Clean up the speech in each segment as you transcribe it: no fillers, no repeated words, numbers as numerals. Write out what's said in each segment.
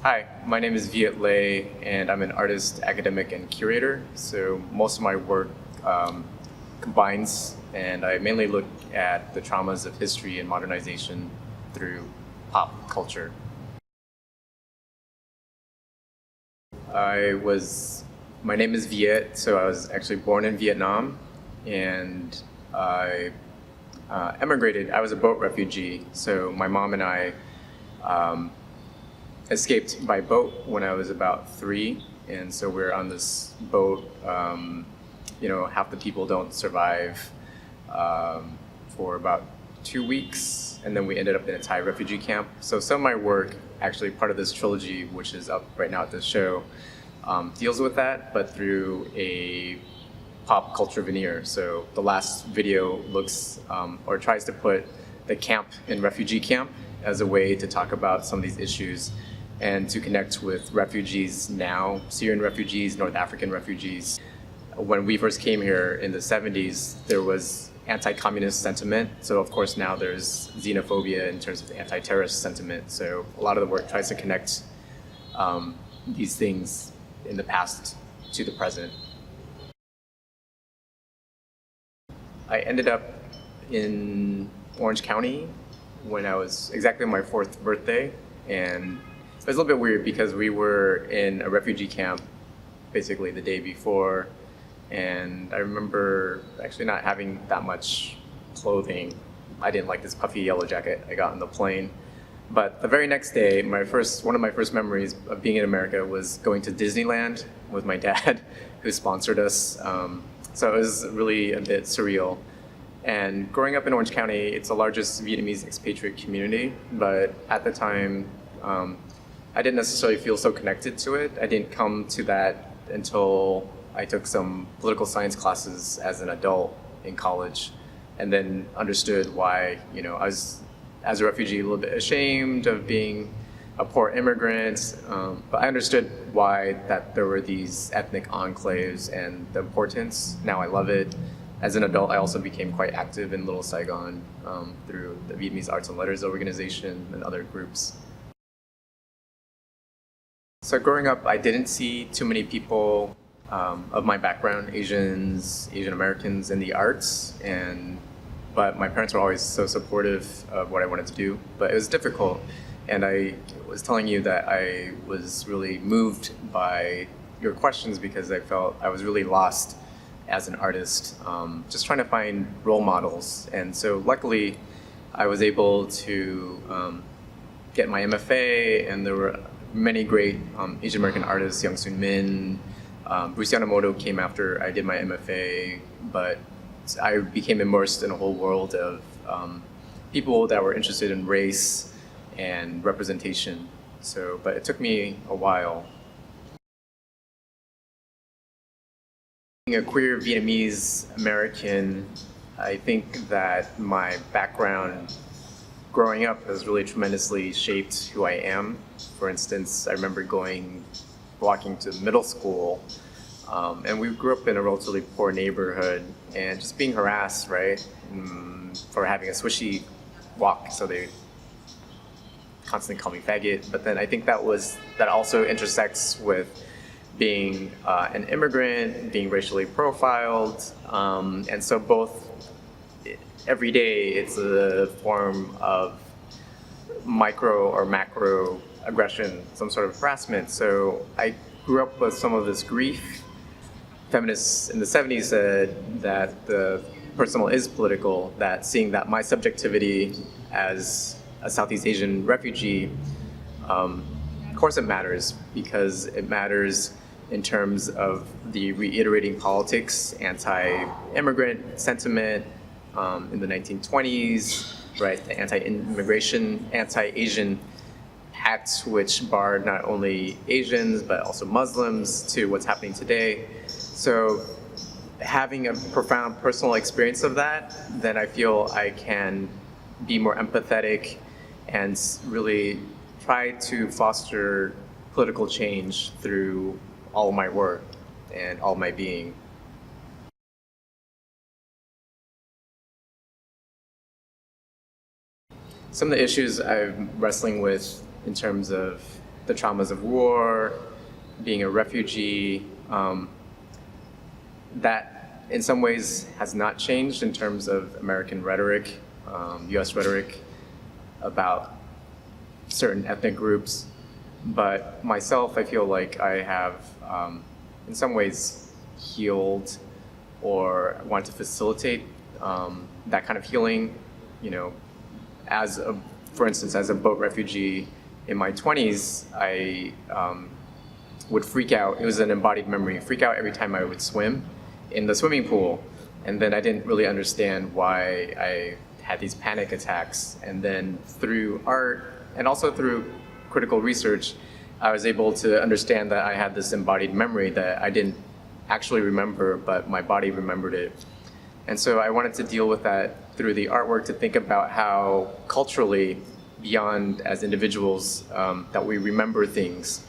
Hi, my name is Viet Lê, and I'm an artist, academic, and curator. So most of my work combines, and I mainly look at the traumas of history and modernization through pop culture. My name is Viet, so I was actually born in Vietnam, and I emigrated. I was a boat refugee, so my mom and I escaped by boat when I was about 3, and so we're on this boat. Half the people don't survive for about 2 weeks, and then we ended up in a Thai refugee camp. So some of my work, actually part of this trilogy, which is up right now at this show, deals with that, but through a pop culture veneer. So the last video looks or tries to put the camp in refugee camp as a way to talk about some of these issues and to connect with refugees now, Syrian refugees, North African refugees. When we first came here in the 70s, there was anti-communist sentiment. So of course now there's xenophobia in terms of the anti-terrorist sentiment. So a lot of the work tries to connect these things in the past to the present. I ended up in Orange County when I was exactly my 4th birthday, and it was a little bit weird because we were in a refugee camp basically the day before, and I remember actually not having that much clothing. I didn't like this puffy yellow jacket I got on the plane. But the very next day, one of my first memories of being in America was going to Disneyland with my dad, who sponsored us. So it was really a bit surreal. And growing up in Orange County, it's the largest Vietnamese expatriate community, but at the time, I didn't necessarily feel so connected to it. I didn't come to that until I took some political science classes as an adult in college, and then understood why, I was, as a refugee, a little bit ashamed of being a poor immigrant, but I understood why that there were these ethnic enclaves and the importance. Now I love it. As an adult, I also became quite active in Little Saigon through the Vietnamese Arts and Letters organization and other groups. So growing up, I didn't see too many people of my background, Asian Americans, in the arts, but my parents were always so supportive of what I wanted to do. But it was difficult, and I was telling you that I was really moved by your questions because I felt I was really lost as an artist, just trying to find role models. And so luckily, I was able to get my MFA, and there were many great Asian American artists, Young Soon Min, Bruce Yanomoto came after I did my MFA, but I became immersed in a whole world of people that were interested in race and representation. But it took me a while. Being a queer Vietnamese American, I think that my background growing up has really tremendously shaped who I am. For instance, I remember walking to middle school, and we grew up in a relatively poor neighborhood, and just being harassed, right, for having a swishy walk, so they constantly call me faggot. But then I think that also intersects with being an immigrant, being racially profiled, and so both every day it's a form of micro or macro aggression, some sort of harassment. So I grew up with some of this grief. Feminists in the 70s said that the personal is political, that seeing that my subjectivity as a Southeast Asian refugee, of course it matters, because it matters in terms of the reiterating politics, anti-immigrant sentiment in the 1920s, right? The anti-immigration, anti-Asian acts which barred not only Asians but also Muslims, to what's happening today. So having a profound personal experience of that, then I feel I can be more empathetic and really try to foster political change through all of my work and all my being. Some of the issues I'm wrestling with in terms of the traumas of war, being a refugee, that in some ways has not changed in terms of American rhetoric, US rhetoric about certain ethnic groups. But myself, I feel like I have, in some ways, healed or want to facilitate that kind of healing. You know, for instance, as a boat refugee in my 20s, I would freak out. It was an embodied memory. Freak out every time I would swim in the swimming pool, and then I didn't really understand why I had these panic attacks. And then through art and also through critical research, I was able to understand that I had this embodied memory that I didn't actually remember, but my body remembered it. And so I wanted to deal with that through the artwork, to think about how culturally, beyond as individuals, that we remember things,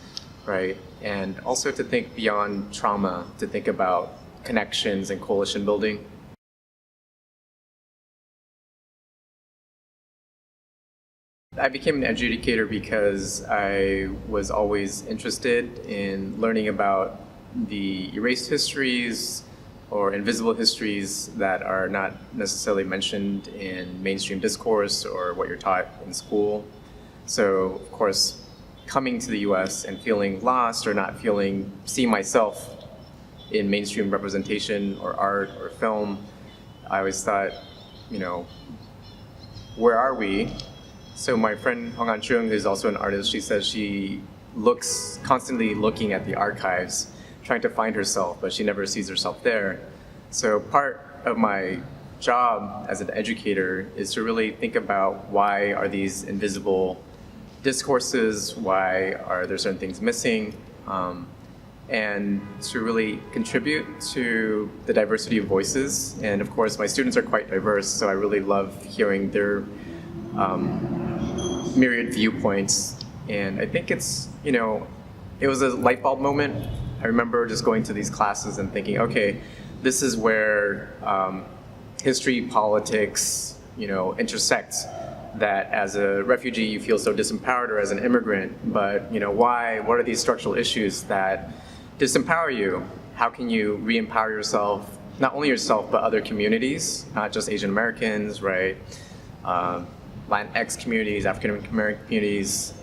right? And also to think beyond trauma, to think about connections and coalition building. I became an educator because I was always interested in learning about the erased histories or invisible histories that are not necessarily mentioned in mainstream discourse or what you're taught in school. So, of course, coming to the US and feeling lost or not seeing myself in mainstream representation or art or film, I always thought, you know, where are we? So my friend Hong An Chung, who's also an artist, she says she constantly looking at the archives, trying to find herself, but she never sees herself there. So part of my job as an educator is to really think about why are these invisible discourses, why are there certain things missing, and to really contribute to the diversity of voices. And of course, my students are quite diverse, so I really love hearing their myriad viewpoints. And I think it's, you know, it was a light bulb moment. I remember just going to these classes and thinking, okay, this is where history, politics, you know, intersect. That as a refugee you feel so disempowered, or as an immigrant, but you know, why? What are these structural issues that disempower you? How can you re-empower yourself, not only yourself, but other communities, not just Asian Americans, right? Latinx communities, African American communities,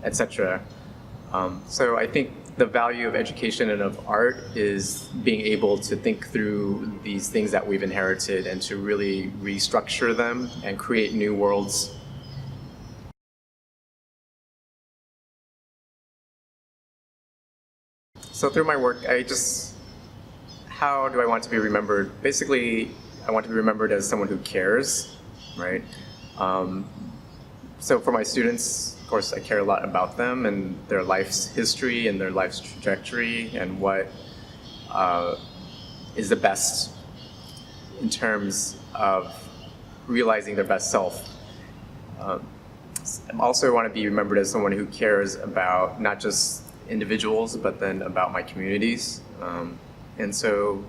etc. So I think the value of education and of art is being able to think through these things that we've inherited and to really restructure them and create new worlds. So through my work, how do I want to be remembered? Basically, I want to be remembered as someone who cares, right? So for my students, of course, I care a lot about them and their life's history and their life's trajectory and what is the best in terms of realizing their best self. I also want to be remembered as someone who cares about not just individuals, but then about my communities. And so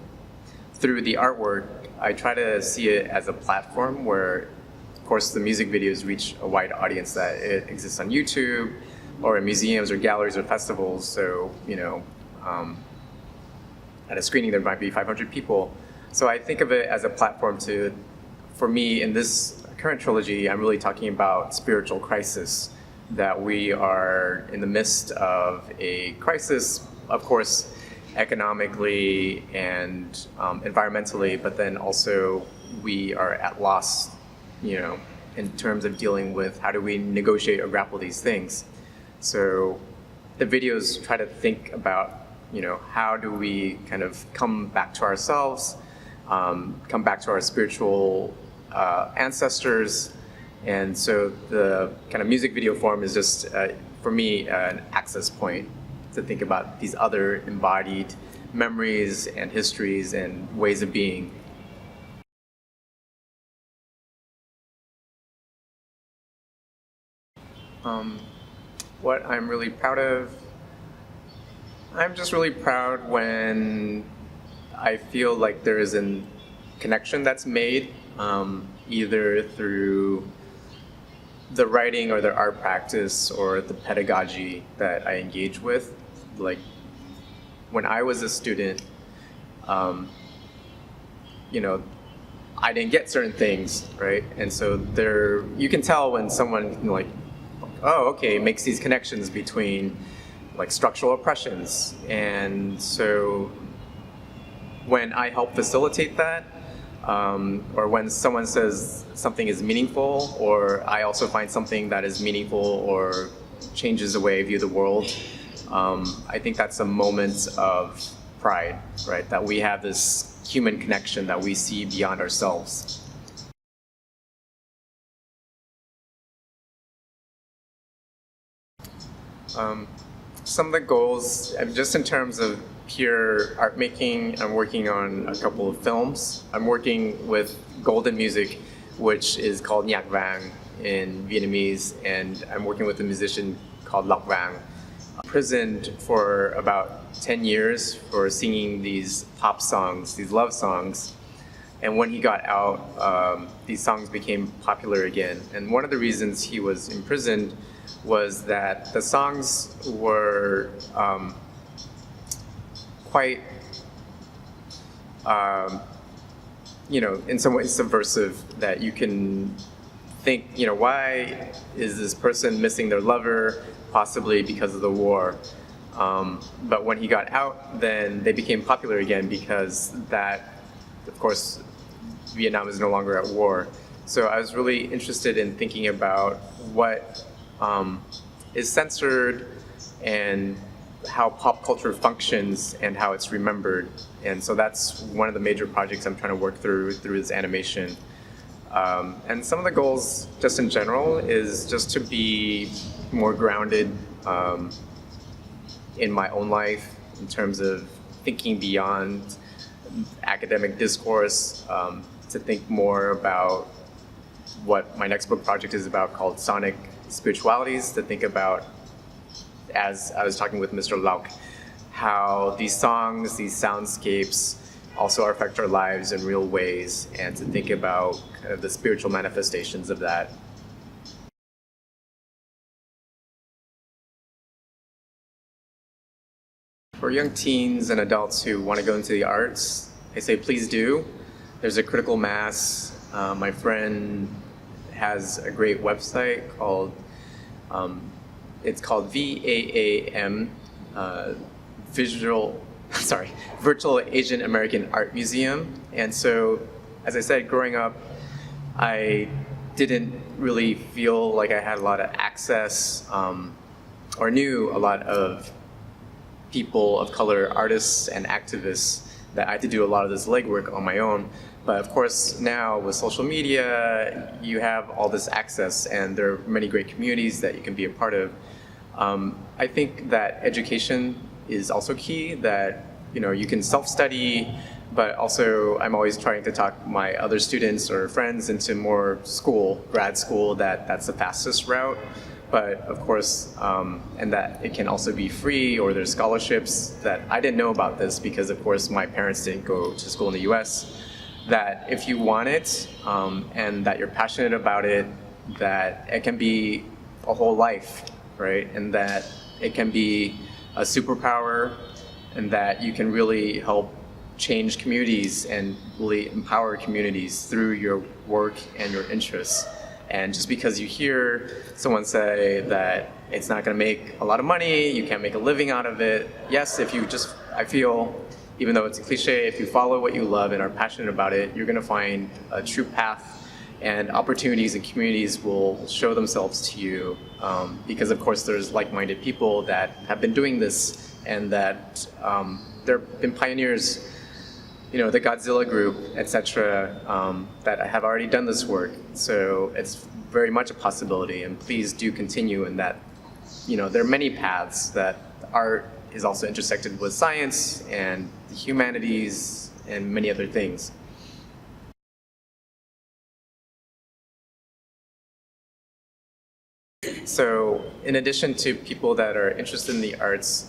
through the artwork, I try to see it as a platform where, of course, the music videos reach a wide audience, that it exists on YouTube or in museums or galleries or festivals. So, you know, at a screening there might be 500 people. So I think of it as a platform for me, in this current trilogy, I'm really talking about spiritual crisis, that we are in the midst of a crisis, of course, economically and environmentally, but then also we are at loss, you know, in terms of dealing with how do we negotiate or grapple these things. So the videos try to think about, you know, how do we kind of come back to ourselves, come back to our spiritual ancestors. And so the kind of music video form is just, for me, an access point to think about these other embodied memories and histories and ways of being. What I'm really proud of, I'm just really proud when I feel like there is a connection that's made, either through the writing or the art practice or the pedagogy that I engage with. Like when I was a student, I didn't get certain things, right? And so you can tell when someone like, oh, okay, makes these connections between like structural oppressions. And so when I help facilitate that, or when someone says something is meaningful, or I also find something that is meaningful or changes the way I view the world, I think that's a moment of pride, right? That we have this human connection that we see beyond ourselves. Some of the goals, just in terms of pure art making, I'm working on a couple of films. I'm working with golden music, which is called nhạc vàng in Vietnamese, and I'm working with a musician called Lọc Vàng. Imprisoned for about 10 years for singing these pop songs, these love songs. And when he got out, these songs became popular again. And one of the reasons he was imprisoned was that the songs were quite, in some ways subversive, that you can think, why is this person missing their lover? Possibly because of the war. But when he got out, then they became popular again because that, of course, Vietnam is no longer at war. So I was really interested in thinking about what is censored and how pop culture functions and how it's remembered. And so that's one of the major projects I'm trying to work through this animation. And some of the goals, just in general, is just to be more grounded in my own life in terms of thinking beyond academic discourse, to think more about what my next book project is about, called Sonic Spiritualities, to think about, as I was talking with Mr. Lauk, how these songs, these soundscapes also affect our lives in real ways, and to think about kind of the spiritual manifestations of that. For young teens and adults who want to go into the arts, I say please do. There's a critical mass. My friend has a great website called, it's called VAAM, Virtual Asian American Art Museum. And so, as I said, growing up, I didn't really feel like I had a lot of access or knew a lot of people of color, artists and activists, that I had to do a lot of this legwork on my own. But of course now with social media, you have all this access and there are many great communities that you can be a part of. I think that education is also key, that you can self-study, but also I'm always trying to talk my other students or friends into more grad school, that's the fastest route. But of course, and that it can also be free, or there's scholarships that I didn't know about this because of course my parents didn't go to school in the US, that if you want it and that you're passionate about it, that it can be a whole life, right? And that it can be a superpower, and that you can really help change communities and really empower communities through your work and your interests. And just because you hear someone say that it's not going to make a lot of money, you can't make a living out of it, yes, I feel, even though it's a cliche, if you follow what you love and are passionate about it, you're going to find a true path, and opportunities and communities will show themselves to you, because of course there's like-minded people that have been doing this, and that there have been pioneers, the Godzilla group, etc., that have already done this work. So it's very much a possibility, and please do continue in that. There are many paths, that art is also intersected with science and the humanities and many other things. So in addition to people that are interested in the arts,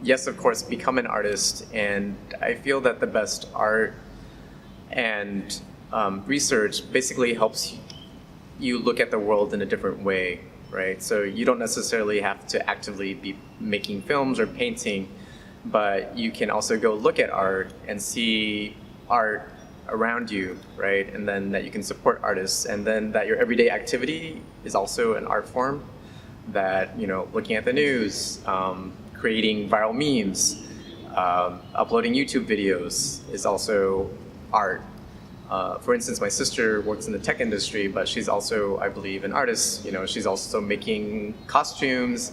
yes, of course, become an artist. And I feel that the best art and research basically helps you look at the world in a different way, right? So you don't necessarily have to actively be making films or painting, but you can also go look at art and see art around you, right? And then that you can support artists, and then that your everyday activity is also an art form. That, you know, looking at the news, creating viral memes, uploading YouTube videos is also art. For instance, my sister works in the tech industry, but she's also, I believe, an artist. You know, she's also making costumes.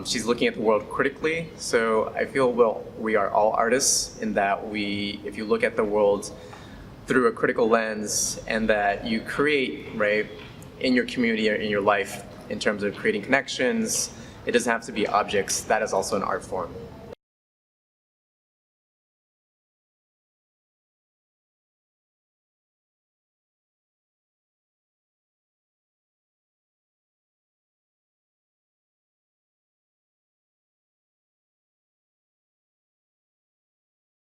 She's looking at the world critically. So I feel, well, we are all artists in that we, if you look at the world through a critical lens, and that you create, right, in your community or in your life, in terms of creating connections, it doesn't have to be objects. That is also an art form.